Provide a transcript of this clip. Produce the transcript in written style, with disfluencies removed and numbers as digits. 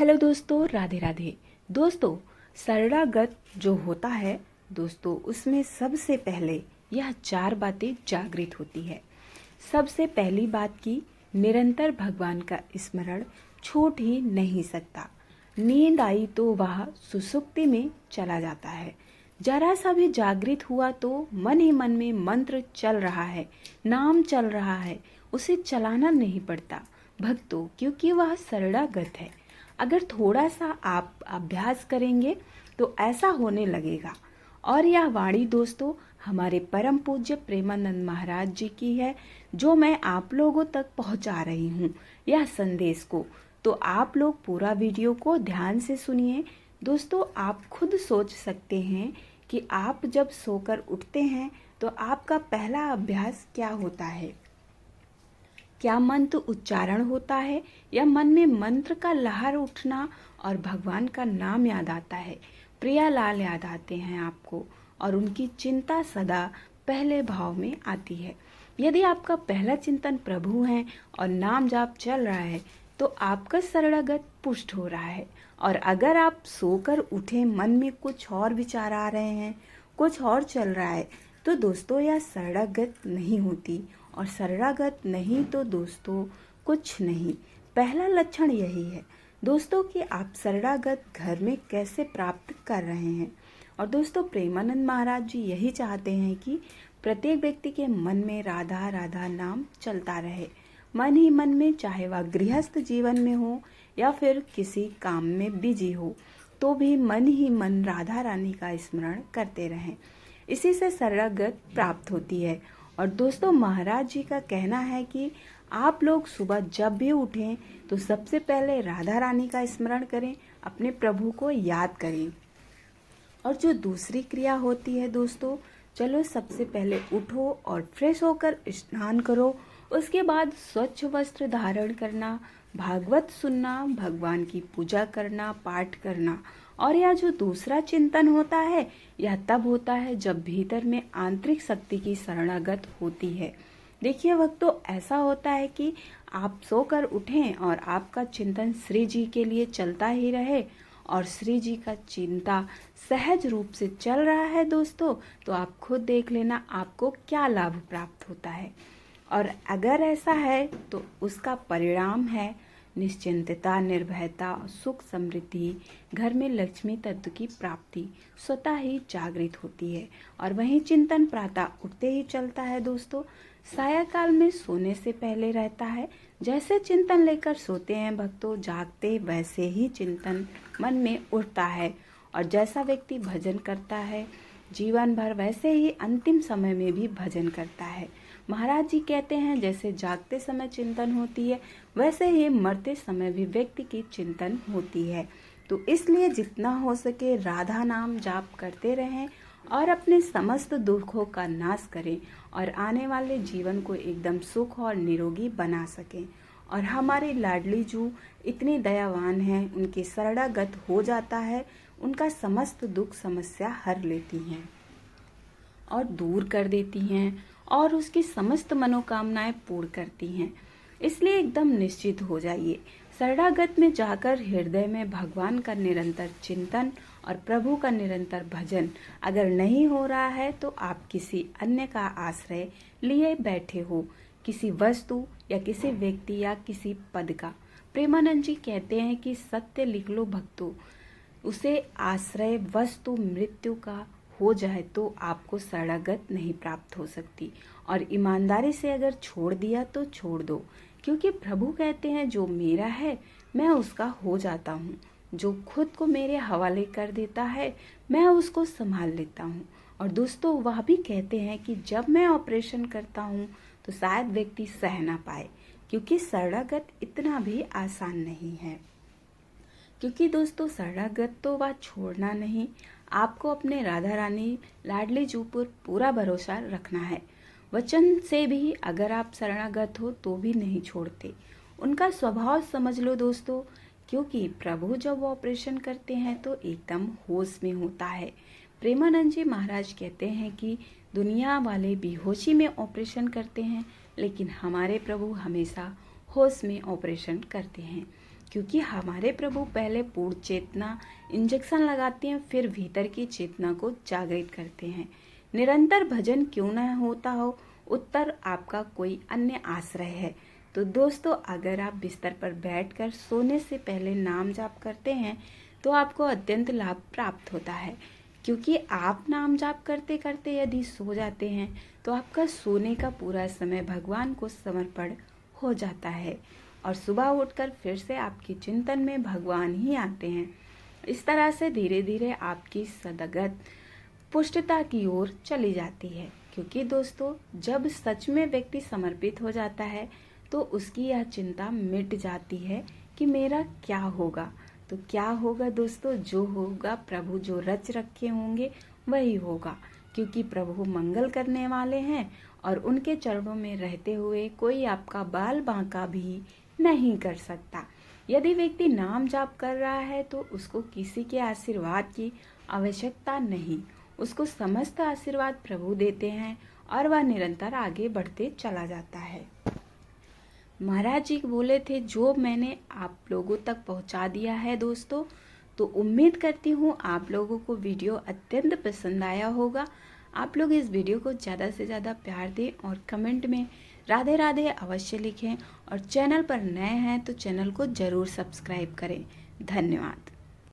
Hello दोस्तों, राधे राधे। दोस्तों, शरणागत जो होता है दोस्तों, उसमें सबसे पहले यह 4 बातें जागृत होती है। सबसे पहली बात की निरंतर भगवान का स्मरण छूट ही नहीं सकता। नींद आई तो वह सुसुप्ति में चला जाता है। जरा सा भी जागृत हुआ तो मन ही मन में मंत्र चल रहा है, नाम चल रहा है, उसे चलाना नहीं पड़ता भक्तों, क्योंकि वह शरणागत है। अगर थोड़ा सा आप अभ्यास करेंगे तो ऐसा होने लगेगा। और यह वाणी दोस्तों हमारे परम पूज्य प्रेमानंद महाराज जी की है, जो मैं आप लोगों तक पहुंचा रही हूँ यह संदेश को। तो आप लोग पूरा वीडियो को ध्यान से सुनिए। दोस्तों, आप खुद सोच सकते हैं कि आप जब सोकर उठते हैं तो आपका पहला अभ्यास क्या होता है। क्या मंत्र उच्चारण होता है या मन में मंत्र का लहर उठना और भगवान का नाम याद आता है, प्रियालाल याद आते हैं आपको और उनकी चिंता सदा पहले भाव में आती है। यदि आपका पहला चिंतन प्रभु है और नाम जाप चल रहा है तो आपका शरणागत पुष्ट हो रहा है। और अगर आप सोकर उठे मन में कुछ और विचार आ रहे हैं, कुछ और चल रहा है, तो दोस्तों यह शरणागत नहीं होती। और शरणागत नहीं तो दोस्तों कुछ नहीं। पहला लक्षण यही है दोस्तों कि आप शरणागत घर में कैसे प्राप्त कर रहे हैं। और दोस्तों प्रेमानंद महाराज जी यही चाहते हैं कि प्रत्येक व्यक्ति के मन में राधा राधा नाम चलता रहे, मन ही मन में, चाहे वह गृहस्थ जीवन में हो या फिर किसी काम में बिजी हो, तो भी मन ही मन राधा रानी का स्मरण करते रहें। इसी से शरणागत प्राप्त होती है। और दोस्तों महाराज जी का कहना है कि आप लोग सुबह जब भी उठें तो सबसे पहले राधा रानी का स्मरण करें, अपने प्रभु को याद करें। और जो दूसरी क्रिया होती है दोस्तों, चलो सबसे पहले उठो और फ्रेश होकर स्नान करो। उसके बाद स्वच्छ वस्त्र धारण करना, भागवत सुनना, भगवान की पूजा करना, पाठ करना। और यह जो दूसरा चिंतन होता है यह तब होता है जब भीतर में आंतरिक शक्ति की शरणागत होती है। देखिए भक्तों, ऐसा होता है कि आप सोकर उठें और आपका चिंतन श्री जी के लिए चलता ही रहे और श्री जी का चिंता सहज रूप से चल रहा है दोस्तों, तो आप खुद देख लेना आपको क्या लाभ प्राप्त होता है। और अगर ऐसा है तो उसका परिणाम है निश्चिंतता, निर्भयता, सुख, समृद्धि, घर में लक्ष्मी तत्व की प्राप्ति स्वतः ही जागृत होती है। और वही चिंतन प्रातः उठते ही चलता है दोस्तों, सायंकाल में सोने से पहले रहता है। जैसे चिंतन लेकर सोते हैं भक्तों, जागते वैसे ही चिंतन मन में उठता है। और जैसा व्यक्ति भजन करता है जीवन भर, वैसे ही अंतिम समय में भी भजन करता है। महाराज जी कहते हैं जैसे जागते समय चिंतन होती है, वैसे ही मरते समय भी व्यक्ति की चिंतन होती है। तो इसलिए जितना हो सके राधा नाम जाप करते रहें और अपने समस्त दुखों का नाश करें और आने वाले जीवन को एकदम सुख और निरोगी बना सकें। और हमारी लाडली जू इतनी दयावान हैं, उनके शरणागत हो जाता है, उनका समस्त दुख समस्या हर लेती हैं और दूर कर देती हैं और उसकी समस्त मनोकामनाएं पूर्ण करती हैं। इसलिए एकदम निश्चित हो जाइए, शरणागत में जाकर हृदय में भगवान का निरंतर चिंतन और प्रभु का निरंतर भजन अगर नहीं हो रहा है तो आप किसी अन्य का आश्रय लिए बैठे हो, किसी वस्तु या किसी व्यक्ति या किसी पद का। प्रेमानंद जी कहते हैं कि सत्य लिख लो भक्तों, उसे आश्रय वस्तु मृत्यु का हो जाए तो आपको शरणागत नहीं प्राप्त हो सकती। और ईमानदारी से अगर छोड़ दिया तो छोड़ दो, क्योंकि प्रभु कहते हैं जो मेरा है मैं उसका हो जाता हूँ, जो खुद को मेरे हवाले कर देता है मैं उसको संभाल लेता हूँ। और दोस्तों वह भी कहते हैं कि जब मैं ऑपरेशन करता हूँ तो शायद व्यक्ति सह ना पाए, क्योंकि शरणागत इतना भी आसान नहीं है। क्योंकि दोस्तों शरणागत तो वह छोड़ना नहीं, आपको अपने राधा रानी लाडली जू पर पूरा भरोसा रखना है। वचन से भी अगर आप शरणागत हो तो भी नहीं छोड़ते, उनका स्वभाव समझ लो दोस्तों। क्योंकि प्रभु जब ऑपरेशन करते हैं तो एकदम होश में होता है। प्रेमानंद जी महाराज कहते हैं कि दुनिया वाले बेहोशी में ऑपरेशन करते हैं, लेकिन हमारे प्रभु हमेशा होश में ऑपरेशन करते हैं। क्योंकि हमारे प्रभु पहले पूर्ण चेतना इंजेक्शन लगाते हैं, फिर भीतर की चेतना को जागृत करते हैं। निरंतर भजन क्यों न होता हो, उत्तर आपका कोई अन्य आश्रय है। तो दोस्तों, अगर आप बिस्तर पर बैठकर सोने से पहले नाम जाप करते हैं तो आपको अत्यंत लाभ प्राप्त होता है, क्योंकि आप नाम जाप करते करते यदि सो जाते हैं तो आपका सोने का पूरा समय भगवान को समर्पण हो जाता है और सुबह उठकर फिर से आपके चिंतन में भगवान ही आते हैं। इस तरह से धीरे धीरे आपकी सदगत पुष्टता की ओर चली जाती है, क्योंकि दोस्तों जब सच में व्यक्ति समर्पित हो जाता है तो उसकी यह चिंता मिट जाती है कि मेरा क्या होगा। तो क्या होगा दोस्तों, जो होगा प्रभु जो रच रखे होंगे वही होगा, क्योंकि प्रभु मंगल करने वाले हैं और उनके चरणों में रहते हुए कोई आपका बाल बांका भी नहीं कर सकता। यदि व्यक्ति नाम जाप कर रहा है तो उसको किसी के आशीर्वाद की आवश्यकता नहीं, उसको समस्त आशीर्वाद प्रभु देते हैं और वह निरंतर आगे बढ़ते चला जाता है। महाराज जी बोले थे, जो मैंने आप लोगों तक पहुंचा दिया है दोस्तों, तो उम्मीद करती हूँ आप लोगों को वीडियो अत्यंत पसंद आया होगा। आप लोग इस वीडियो को ज़्यादा से ज़्यादा प्यार दें और कमेंट में राधे राधे अवश्य लिखें, और चैनल पर नए हैं तो चैनल को ज़रूर सब्सक्राइब करें। धन्यवाद।